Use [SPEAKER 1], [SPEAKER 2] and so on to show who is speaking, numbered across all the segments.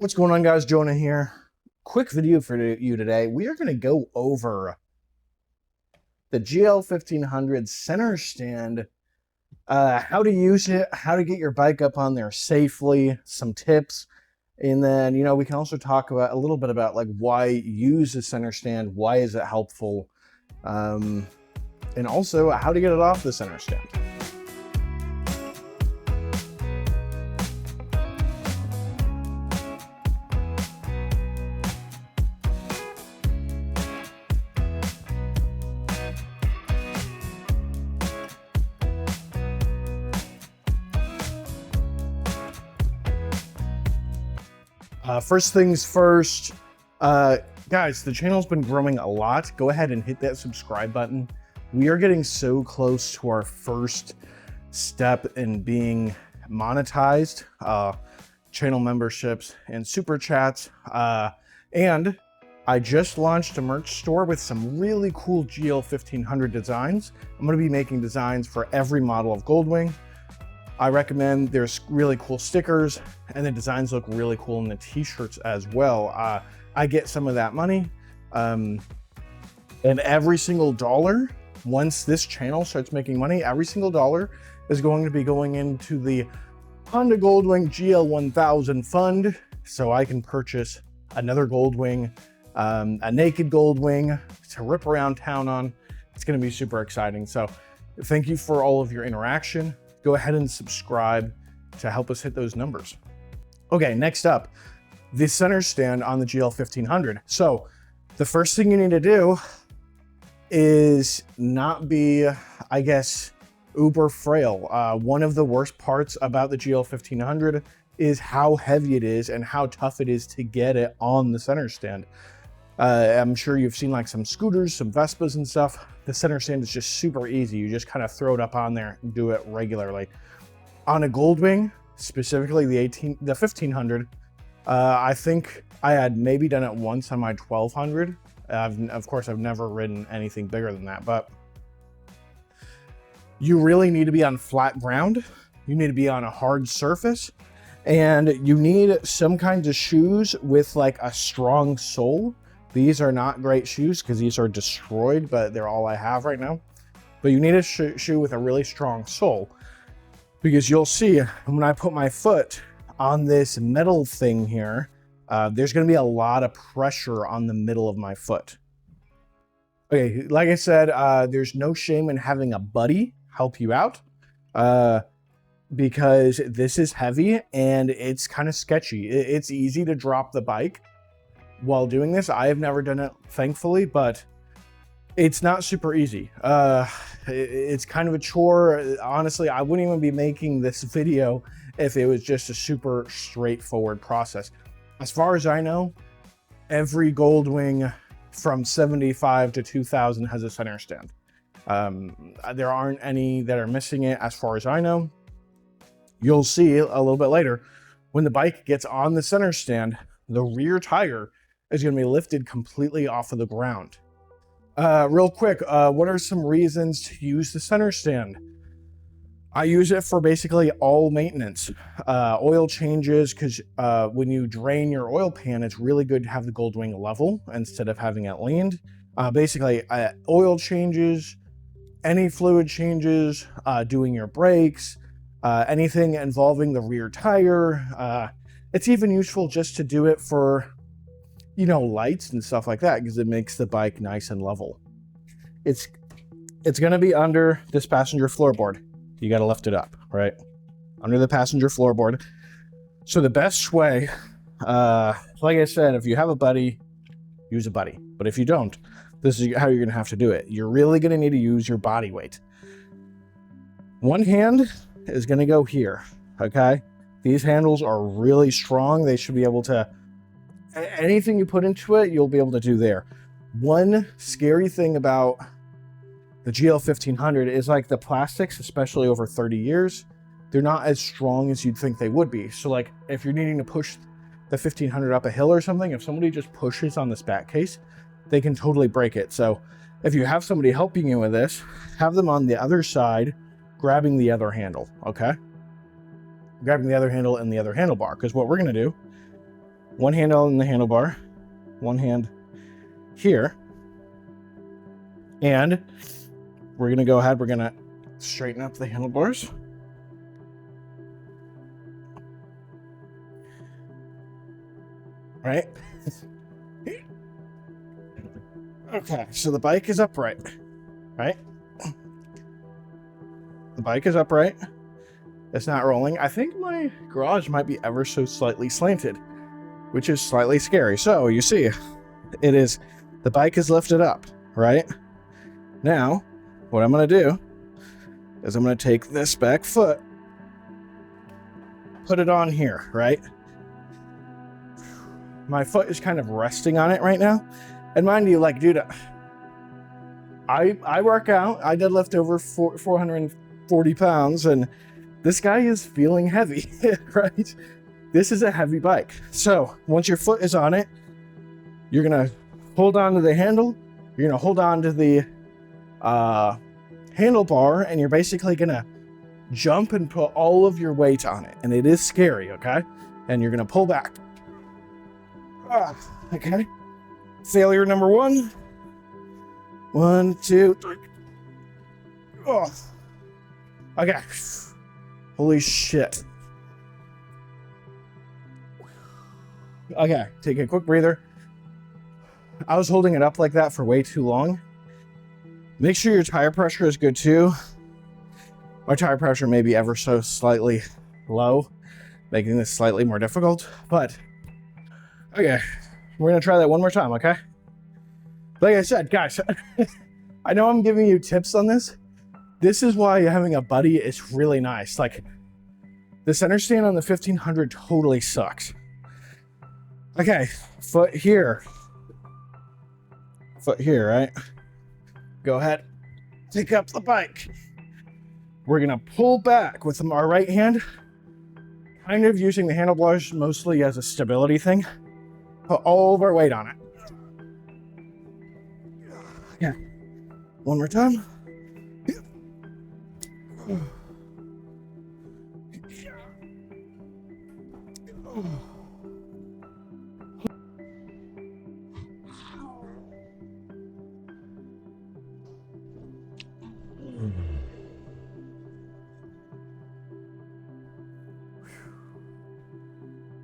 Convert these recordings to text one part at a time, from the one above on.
[SPEAKER 1] What's going on, guys? Jonah here. Quick video for you today. We are going to go over the GL1500 center stand, how to use it, how to get your bike up on there safely, some tips, and then, we can also talk about a little bit about like why use the center stand, why is it helpful, and also how to get it off the center stand. First things first, guys, the channel's been growing a lot. Go ahead and hit that subscribe button. We are getting so close to our first step in being monetized, channel memberships and super chats. And I just launched a merch store with some really cool GL1500 designs. I'm going to be making designs for every model of Goldwing. I recommend. There's really cool stickers and the designs look really cool in the t-shirts as well. I get some of that money, and every single dollar, once this channel starts making money, every single dollar is going to be going into the Honda Goldwing GL1000 fund, so I can purchase another Goldwing, a naked Goldwing to rip around town on. It's going to be super exciting. So thank you for all of your interaction. Go ahead and subscribe to help us hit those numbers. Okay, next up, the center stand on the GL1500. So the first thing you need to do is not be, I guess, uber frail. One of the worst parts about the GL1500 is how heavy it is and how tough it is to get it on the center stand. I'm sure you've seen like some scooters, some Vespas and stuff. The center stand is just super easy. You just kind of throw it up on there and do it regularly. On a Goldwing, specifically the 1500, I think I had maybe done it once on my 1200. Of course, I've never ridden anything bigger than that, but you really need to be on flat ground. You need to be on a hard surface, and you need some kinds of shoes with like a strong sole. These are not great shoes because these are destroyed, but they're all I have right now. But you need a shoe with a really strong sole, because you'll see when I put my foot on this metal thing here, there's going to be a lot of pressure on the middle of my foot. Okay, like I said, there's no shame in having a buddy help you out, because this is heavy and it's kind of sketchy. It's easy to drop the bike while doing this. I have never done it, thankfully, but it's not super easy. It's kind of a chore. Honestly, I wouldn't even be making this video if it was just a super straightforward process. As far as I know, every Goldwing from 75 to 2000 has a center stand. There aren't any that are missing it as far as I know. You'll see a little bit later, when the bike gets on the center stand, the rear tire is going to be lifted completely off of the ground. Real quick, what are some reasons to use the center stand? I use it for basically all maintenance. Oil changes, because when you drain your oil pan, it's really good to have the Goldwing level instead of having it leaned. Basically, oil changes, any fluid changes, doing your brakes, anything involving the rear tire. It's even useful just to do it for lights and stuff like that, because it makes the bike nice and level. It's going to be under this passenger floorboard. You got to lift it up, right? Under the passenger floorboard. So the best way, like I said, if you have a buddy, use a buddy. But if you don't, this is how you're going to have to do it. You're really going to need to use your body weight. One hand is going to go here, okay? These handles are really strong. They should be able to, anything you put into it, you'll be able to do there. One scary thing about the GL1500 is like the plastics, especially over 30 years, they're not as strong as you'd think they would be. So like if you're needing to push the 1500 up a hill or something, if somebody just pushes on this back case, they can totally break it. So if you have somebody helping you with this, have them on the other side, grabbing the other handle, okay? Grabbing the other handle and the other handlebar, because what we're going to do one hand on the handlebar, one hand here, and we're gonna go ahead, we're gonna straighten up the handlebars. Right? Okay, so the bike is upright, right? The bike is upright. It's not rolling. I think my garage might be ever so slightly slanted, which is slightly scary. So you see, it is, the bike is lifted up, right? Now, what I'm going to do is I'm going to take this back foot, put it on here, right? My foot is kind of resting on it right now. And mind you, like, dude, I work out. I deadlift over 440 pounds, and this guy is feeling heavy, right? This is a heavy bike. So once your foot is on it, you're going to hold on to the handle. You're going to hold on to the handlebar, and you're basically going to jump and put all of your weight on it. And it is scary, okay? And you're going to pull back. Okay. Failure number 1. 1, 2, 3. Oh. Okay. Holy shit. Okay, take a quick breather. I was holding it up like that for way too long. Make sure your tire pressure is good too. My tire pressure may be ever so slightly low, making this slightly more difficult, but okay, we're gonna try that one more time, okay? Like I said, guys, I know I'm giving you tips on this. This is why having a buddy is really nice. Like, the center stand on the 1500 totally sucks. Okay, foot here, right? Go ahead, take up the bike. We're gonna pull back with our right hand, kind of using the handlebars mostly as a stability thing. Put all of our weight on it. Yeah, one more time.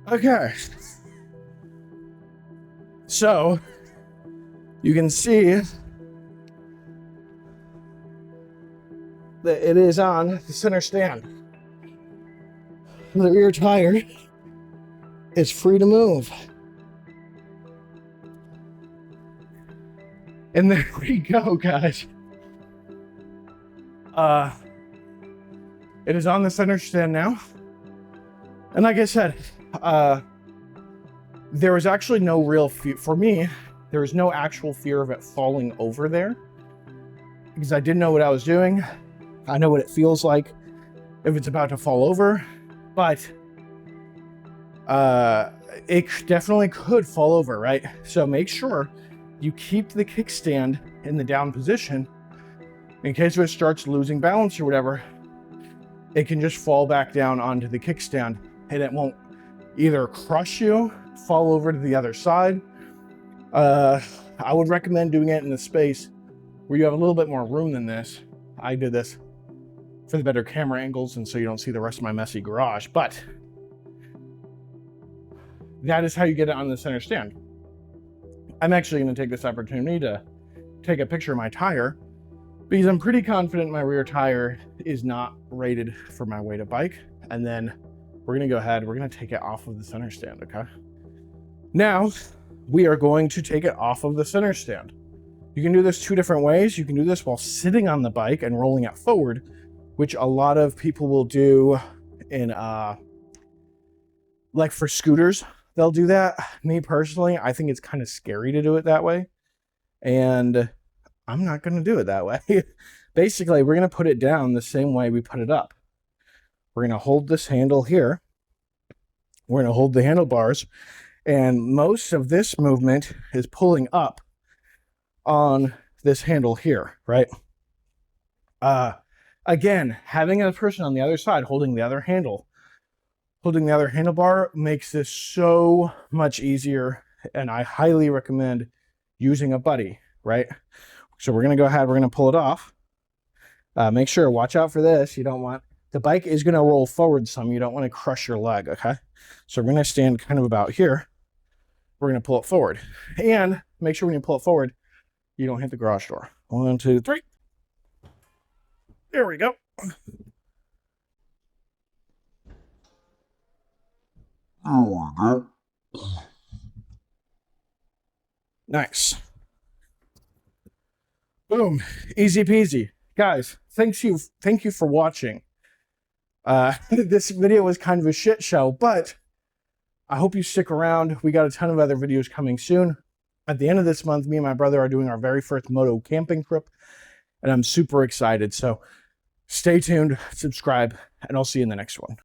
[SPEAKER 1] Okay. So, you can see that it is on the center stand. The rear tire is free to move. And there we go, guys. It is on the center stand now. And like I said, there was actually no real fear. For me, there was no actual fear of it falling over there, because I didn't know what I was doing. I know what it feels like if it's about to fall over, but it definitely could fall over, right? So make sure you keep the kickstand in the down position in case it starts losing balance or whatever. It can just fall back down onto the kickstand, and it won't either crush you, fall over to the other side. I would recommend doing it in a space where you have a little bit more room than this. I did this for the better camera angles, and so you don't see the rest of my messy garage, but that is how you get it on the center stand. I'm actually going to take this opportunity to take a picture of my tire, because I'm pretty confident my rear tire is not rated for my weight of bike. And then we're going to go ahead, we're going to take it off of the center stand, okay? Now, we are going to take it off of the center stand. You can do this 2 different ways. You can do this while sitting on the bike and rolling it forward, which a lot of people will do in, like for scooters, they'll do that. Me personally, I think it's kind of scary to do it that way. And I'm not going to do it that way. Basically, we're going to put it down the same way we put it up. We're going to hold this handle here. We're going to hold the handlebars. And most of this movement is pulling up on this handle here, right? Again, having a person on the other side holding the other handle holding the other handlebar makes this so much easier, and I highly recommend using a buddy, right? So we're gonna go ahead, we're gonna pull it off. Make sure, watch out for this. You don't want, the bike is gonna roll forward some. You don't wanna crush your leg, okay? So we're gonna stand kind of about here. We're gonna pull it forward. And make sure when you pull it forward, you don't hit the garage door. 1, 2, 3. There we go. Oh, nice. Boom. Easy peasy. Guys, thank you for watching. This video was kind of a shit show, but I hope you stick around. We got a ton of other videos coming soon. At the end of this month, me and my brother are doing our very first moto camping trip, and I'm super excited. So stay tuned, subscribe, and I'll see you in the next one.